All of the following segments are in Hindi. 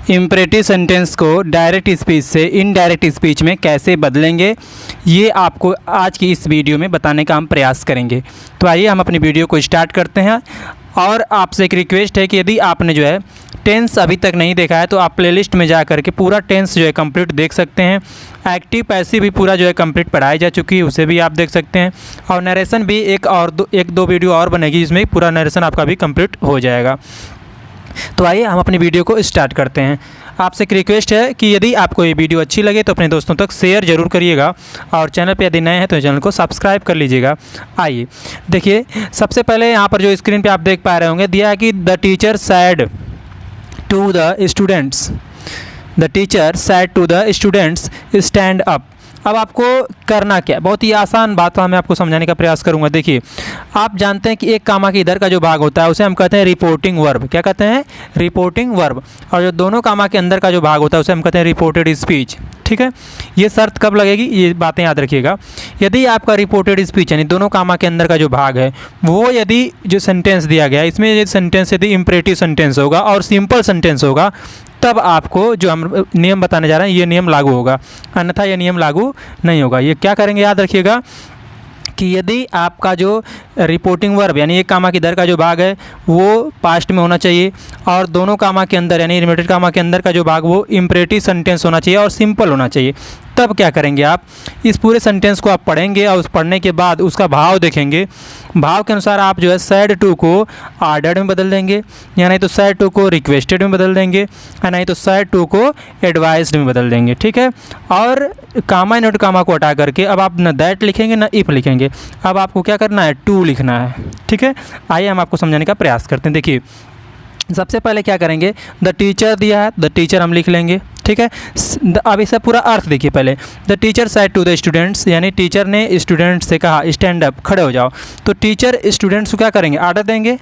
इम्परेटिव सेंटेंस को डायरेक्ट स्पीच से इनडायरेक्ट स्पीच में कैसे बदलेंगे, ये आपको आज की इस वीडियो में बताने का हम प्रयास करेंगे। तो आइए हम अपनी वीडियो को स्टार्ट करते हैं। और आपसे एक रिक्वेस्ट है कि यदि आपने जो है टेंस अभी तक नहीं देखा है तो आप प्लेलिस्ट में जा करके पूरा टेंस जो है कंप्लीट देख सकते हैं। एक्टिव पैसिव भी पूरा जो है कंप्लीट पढ़ाई जा चुकी है, उसे भी आप देख सकते हैं। और नरेशन भी एक दो वीडियो और बनेगी जिसमें पूरा नरेशन आपका भी कंप्लीट हो जाएगा। तो आइए हम अपनी वीडियो को स्टार्ट करते हैं। आपसे एक रिक्वेस्ट है कि यदि आपको ये वीडियो अच्छी लगे तो अपने दोस्तों तक शेयर ज़रूर करिएगा और चैनल पे यदि नए हैं तो चैनल को सब्सक्राइब कर लीजिएगा। आइए देखिए, सबसे पहले यहाँ पर जो स्क्रीन पे आप देख पा रहे होंगे दिया है कि the teacher said to the students, the teacher said to the students stand up. अब आपको करना क्या है, बहुत ही आसान बात मैं आपको समझाने का प्रयास करूंगा। देखिए, आप जानते हैं कि एक कामा के इधर का जो भाग होता है उसे हम कहते हैं रिपोर्टिंग वर्ब। क्या कहते हैं? Reporting verb. और जो दोनों कामा के अंदर का जो भाग होता है उसे हम कहते हैं रिपोर्टेड स्पीच। ठीक है, ये शर्त कब लगेगी, ये बातें याद रखिएगा। यदि आपका रिपोर्टेड स्पीच यानी दोनों कामा के अंदर का जो भाग है वो यदि जो सेंटेंस दिया गया है इसमें यदि सेंटेंस यदि इम्परेटिव सेंटेंस होगा और सिंपल सेंटेंस होगा तब आपको जो हम नियम बताने जा रहे हैं ये नियम लागू होगा, अन्यथा ये नियम लागू नहीं होगा। ये क्या करेंगे, याद रखिएगा कि यदि आपका जो रिपोर्टिंग वर्ब यानी एक कामा की दर का जो भाग है वो पास्ट में होना चाहिए और दोनों कामा के अंदर यानी इनवर्टेड कामा के अंदर का जो भाग वो इम्परेटिव सेंटेंस होना चाहिए और सिंपल होना चाहिए, तब क्या करेंगे आप इस पूरे सेंटेंस को आप पढ़ेंगे और उस पढ़ने के बाद उसका भाव देखेंगे। भाव के अनुसार आप जो है सैड टू को आर्डर्ड में बदल देंगे, या नहीं तो सैड टू को रिक्वेस्टेड में बदल देंगे, या नहीं तो सैड टू को एडवाइज्ड में बदल देंगे। ठीक है, और कामा नोट कामा को हटा करके अब आप न दैट लिखेंगे न इफ़ लिखेंगे, अब आपको क्या करना है, टू लिखना है। ठीक है, आइए हम आपको समझाने का प्रयास करते हैं। देखिए, सबसे पहले क्या करेंगे, द टीचर दिया है, द टीचर हम लिख लेंगे। ठीक है, अब इसका पूरा अर्थ देखिए। पहले the teacher said to the students यानी टीचर ने स्टूडेंट्स से कहा स्टैंड अप, खड़े हो जाओ। तो टीचर स्टूडेंट्स को क्या करेंगे, आर्डर देंगे।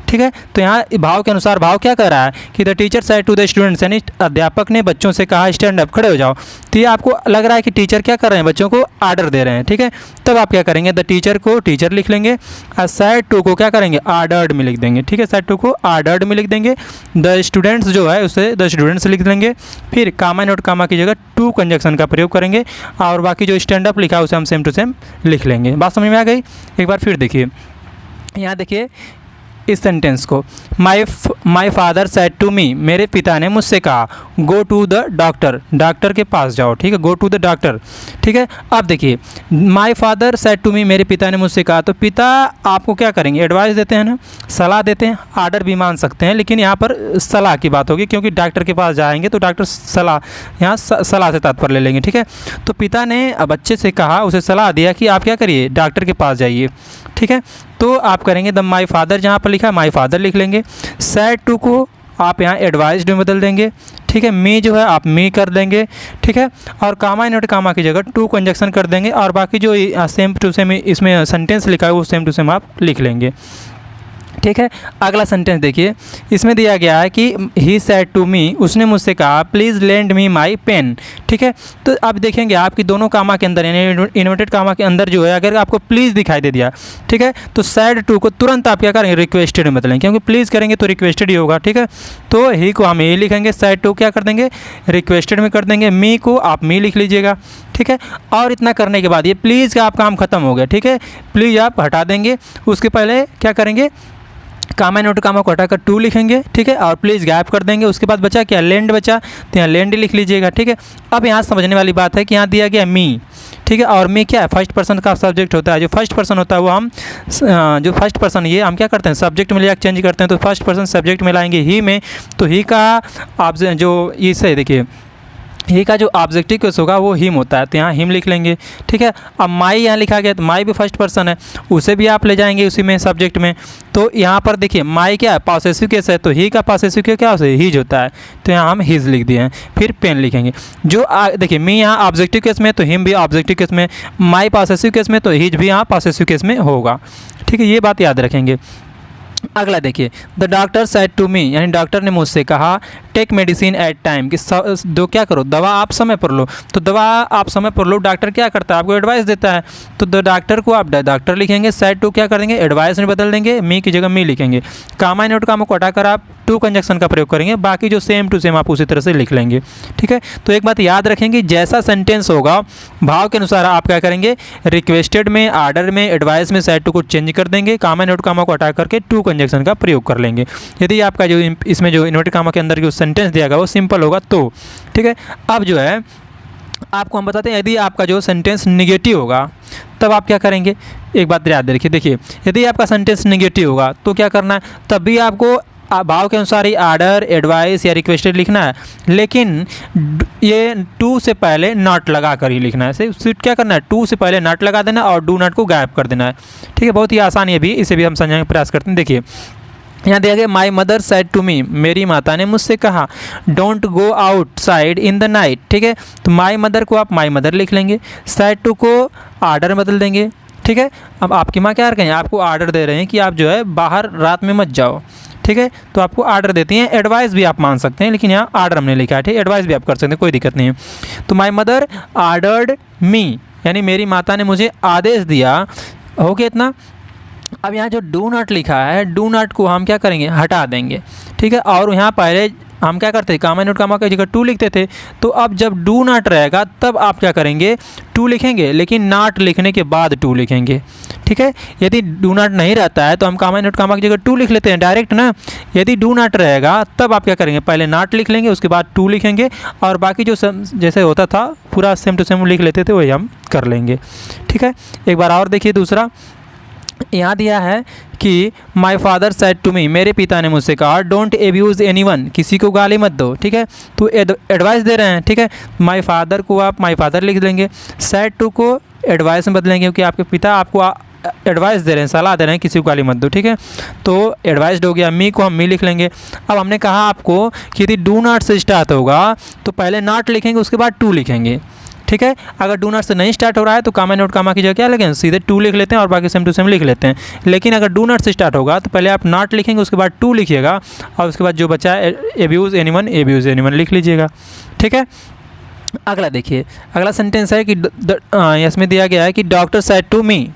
ठीक है, तो यहाँ भाव के अनुसार भाव क्या कर रहा है कि the teacher said to the students यानी अध्यापक ने बच्चों से कहा स्टैंड अप, खड़े हो जाओ। तो ये आपको लग रहा है कि टीचर क्या कर रहे हैं, बच्चों को आर्डर दे रहे हैं। ठीक है, तब आप क्या करेंगे, द टीचर को टीचर लिख लेंगे और सेड टू को क्या करेंगे, आर्डर्ड में लिख देंगे। ठीक है, सेड टू को आर्डर्ड में लिख देंगे। द स्टूडेंट्स जो है उसे द स्टूडेंट्स लिख देंगे। फिर कामा नोट कामा की जगह टू कंजक्शन का प्रयोग करेंगे और बाकी जो स्टैंड अप लिखा है उसे हम सेम टू सेम लिख लेंगे। बात समझ में आ गई? एक बार फिर देखिए, यहाँ देखिए इस सेंटेंस को, my father said to me, मेरे पिता ने मुझसे कहा go to the doctor, doctor के पास जाओ। ठीक है, गो टू द डॉक्टर। ठीक है, अब देखिए my father said to me, मेरे पिता ने मुझसे कहा, तो पिता आपको क्या करेंगे, एडवाइस देते हैं ना, सलाह देते हैं। आर्डर भी मान सकते हैं लेकिन यहाँ पर सलाह की बात होगी क्योंकि डॉक्टर के पास जाएंगे तो डॉक्टर सलाह, यहाँ सलाह से तात्पर्य ले लेंगे। ठीक है, तो पिता ने बच्चे से कहा, उसे सलाह दिया कि आप क्या करिए, डॉक्टर के पास जाइए। ठीक है, तो आप करेंगे द माई फादर, जहाँ पर लिखा माई फादर लिख लेंगे। सैड टू को आप यहाँ एडवाइज्ड में बदल देंगे। ठीक है, मी जो है आप मी कर देंगे। ठीक है, और कामा नोट कामा की जगह टू कंजक्शन कर देंगे और बाकी जो सेम टू सेम इसमें सेंटेंस लिखा है वो सेम टू सेम आप लिख लेंगे। ठीक है, अगला सेंटेंस देखिए, इसमें दिया गया है कि ही सेड टू मी, उसने मुझसे कहा please lend me my pen. ठीक है, तो अब देखेंगे आपकी दोनों कामा के अंदर यानी इन्वर्टेड कामा के अंदर जो है अगर आपको प्लीज़ दिखाई दे दिया, ठीक है, तो सेड टू को तुरंत आप क्या करेंगे, रिक्वेस्टेड में बदलेंगे क्योंकि प्लीज़ करेंगे तो रिक्वेस्टेड ही होगा। ठीक है, तो ही को हम यही लिखेंगे, सेड टू क्या कर देंगे, रिक्वेस्टेड में कर देंगे। मी को आप मी लिख लीजिएगा। ठीक है, और इतना करने के बाद ये प्लीज़ का आप काम खत्म हो गया। ठीक है, प्लीज़ आप हटा देंगे, उसके पहले क्या करेंगे, कामा नोट कामा को हटाकर टू लिखेंगे। ठीक है, और प्लीज़ गायब कर देंगे। उसके बाद बचा क्या, लेंड बचा, तो यहाँ लेंड लिख लीजिएगा। ठीक है, अब यहाँ समझने वाली बात है कि यहाँ दिया गया मी। ठीक है, और मी क्या है, फर्स्ट पर्सन का सब्जेक्ट होता है। जो फर्स्ट पर्सन होता है वो हम जो फर्स्ट पर्सन ये हम क्या करते हैं, सब्जेक्ट में ले जाकर चेंज करते हैं। तो फर्स्ट पर्सन सब्जेक्ट में लाएंगे ही में, तो ही का आप जो इसे देखिए ही का जो ऑब्जेक्टिव केस होगा वो हिम होता है, तो यहाँ हिम लिख लेंगे। ठीक है, अब माई यहाँ लिखा गया तो माई भी फर्स्ट पर्सन है, उसे भी आप ले जाएंगे उसी में सब्जेक्ट में। तो यहाँ पर देखिए माई क्या है, पॉसेसिव केस है, तो ही का पॉसेसिव केस क्या होता है, हीज होता है, तो यहाँ हम हीज लिख दिए हैं। फिर पेन लिखेंगे। जो देखिए मी यहाँ ऑब्जेक्टिव केस में तो हिम भी ऑब्जेक्टिव केस में, माई पॉसेसिव केस में तो हीज भी यहाँ पॉसेसिव केस में होगा। ठीक है, ये बात याद रखेंगे। अगला देखिए, the doctor said to me यानी डॉक्टर ने मुझसे कहा टेक मेडिसिन एट टाइम, कि दो क्या करो, दवा आप समय पर लो। तो दवा आप समय पर लो, डॉक्टर क्या करता है, आपको एडवाइस देता है। तो डॉक्टर को आप डॉक्टर लिखेंगे, सेड टू क्या कर देंगे, एडवाइस में बदल देंगे, मी की जगह मी लिखेंगे। कामा नोट कामों को हटाकर आप टू कंजक्शन का प्रयोग करेंगे, बाकी जो सेम टू सेम आप उसी तरह से लिख लेंगे। ठीक है, तो एक बात याद रखेंगे, जैसा सेंटेंस होगा भाव के अनुसार आप क्या करेंगे, रिक्वेस्टेड में, आर्डर में, एडवाइस में सेड टू को चेंज कर देंगे, कामा नोट कामा को हटा करके टू कंजक्शन का प्रयोग कर लेंगे। यदि आपका जो इसमें जो इन्वर्टेड कामा के अंदर जो सेंटेंस दिया गया वो सिंपल होगा तो। ठीक है, अब जो है आपको हम बताते हैं, यदि आपका जो सेंटेंस निगेटिव होगा तब आप क्या करेंगे, एक बात याद रखिए। देखिए, यदि आपका सेंटेंस निगेटिव होगा तो क्या करना है, तब भी आपको भाव के अनुसार ही आर्डर, एडवाइस या रिक्वेस्टेड लिखना है, लेकिन ये टू से पहले नॉट लगा कर ही लिखना है। सिर्फ क्या करना है, टू से पहले नॉट लगा देना और डू नॉट को गायब कर देना है। ठीक है, बहुत ही आसान है भी, इसे भी हम समझाने का प्रयास करते हैं। देखिए यहाँ दिया गया, my mother said to me, मेरी माता ने मुझसे कहा, don't go outside in the night. ठीक है, तो माई मदर को आप माई मदर लिख लेंगे, सेड टू को आर्डर बदल देंगे। ठीक है, अब आपकी माँ क्या कहें, आपको आर्डर दे रहे हैं कि आप जो है बाहर रात में मत जाओ। ठीक है, तो आपको आर्डर देती हैं, एडवाइस भी आप मान सकते हैं, लेकिन यहाँ आर्डर हमने लिखा है। ठीक है, एडवाइस भी आप कर सकते हैं, कोई दिक्कत नहीं है। तो माई मदर आर्डर्ड मी, यानी मेरी माता ने मुझे आदेश दिया। हो गया इतना। अब यहाँ जो डू नॉट लिखा है, डू नॉट को हम क्या करेंगे, हटा देंगे। ठीक है, और यहाँ पहले हम क्या करते थे, कामा नोट कामा की जगह टू लिखते थे। तो अब जब डू नॉट रहेगा तब आप क्या करेंगे, टू लिखेंगे, लेकिन नॉट लिखने के बाद टू लिखेंगे। ठीक है, यदि डू नॉट नहीं रहता है तो हम कामा नोट कामा की जगह टू लिख लेते हैं डायरेक्ट ना। यदि डू नॉट रहेगा तब आप क्या करेंगे, पहले नॉट लिख लेंगे, उसके बाद टू लिखेंगे, और बाकी जो जैसे होता था पूरा सेम टू सेम लिख लेते थे वही हम कर लेंगे। ठीक है, एक बार और देखिए दूसरा, यहाँ दिया है कि my father said to me, मेरे पिता ने मुझसे कहा, डोंट एब्यूज़ एनीवन, किसी को गाली मत दो। ठीक है, तो एडवाइस दे रहे हैं। ठीक है, माई फादर को आप माई फादर लिख देंगे, सेड टू को एडवाइस में बदलेंगे, क्योंकि आपके पिता आपको एडवाइस दे रहे हैं, सलाह दे रहे हैं, किसी को गाली मत दो। ठीक है, तो एडवाइस्ड हो गया, मी को हम मी लिख लेंगे। अब हमने कहा आपको कि यदि डू नॉट से स्टार्ट होगा तो पहले नॉट लिखेंगे, उसके बाद टू लिखेंगे। ठीक है, अगर डू नॉट से नहीं स्टार्ट हो रहा है तो कामा नोट कामा की जगह क्या लिखें, सीधे टू लिख लेते हैं और बाकी सेम टू सेम लिख लेते हैं। लेकिन अगर डू नॉट से स्टार्ट होगा तो पहले आप नॉट लिखेंगे, उसके बाद टू लिखिएगा, और उसके बाद जो बचा है एब्यूज़ एनीवन लिख लीजिएगा। ठीक है, अगला देखिए, अगला सेंटेंस है कि इसमें दिया गया है कि doctor said to me,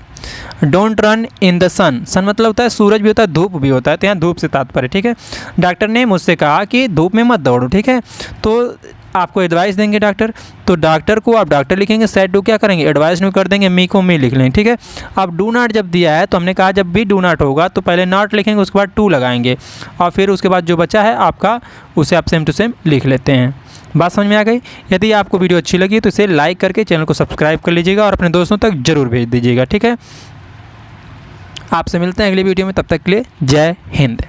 don't run in the sun. Sun मतलब होता है सूरज भी होता है, धूप भी होता है, तो यहाँ धूप से तात्पर्य। ठीक है, डॉक्टर ने मुझसे कहा कि धूप में मत दौड़ो। ठीक है, तो आपको एडवाइस देंगे डॉक्टर, तो डॉक्टर को आप डॉक्टर लिखेंगे, सेड टू क्या करेंगे, एडवाइस में कर देंगे, मी को मी लिख लेंगे। ठीक है, अब डू नॉट जब दिया है तो हमने कहा जब भी डू नॉट होगा तो पहले नॉट लिखेंगे, उसके बाद टू लगाएंगे, और फिर उसके बाद जो बचा है आपका उसे आप सेम टू सेम लिख लेते हैं। बात समझ में आ गई। यदि आपको वीडियो अच्छी लगी तो इसे लाइक करके चैनल को सब्सक्राइब कर लीजिएगा और अपने दोस्तों तक जरूर भेज दीजिएगा। ठीक है, आपसे मिलते हैं अगली वीडियो में, तब तक के लिए जय हिंद।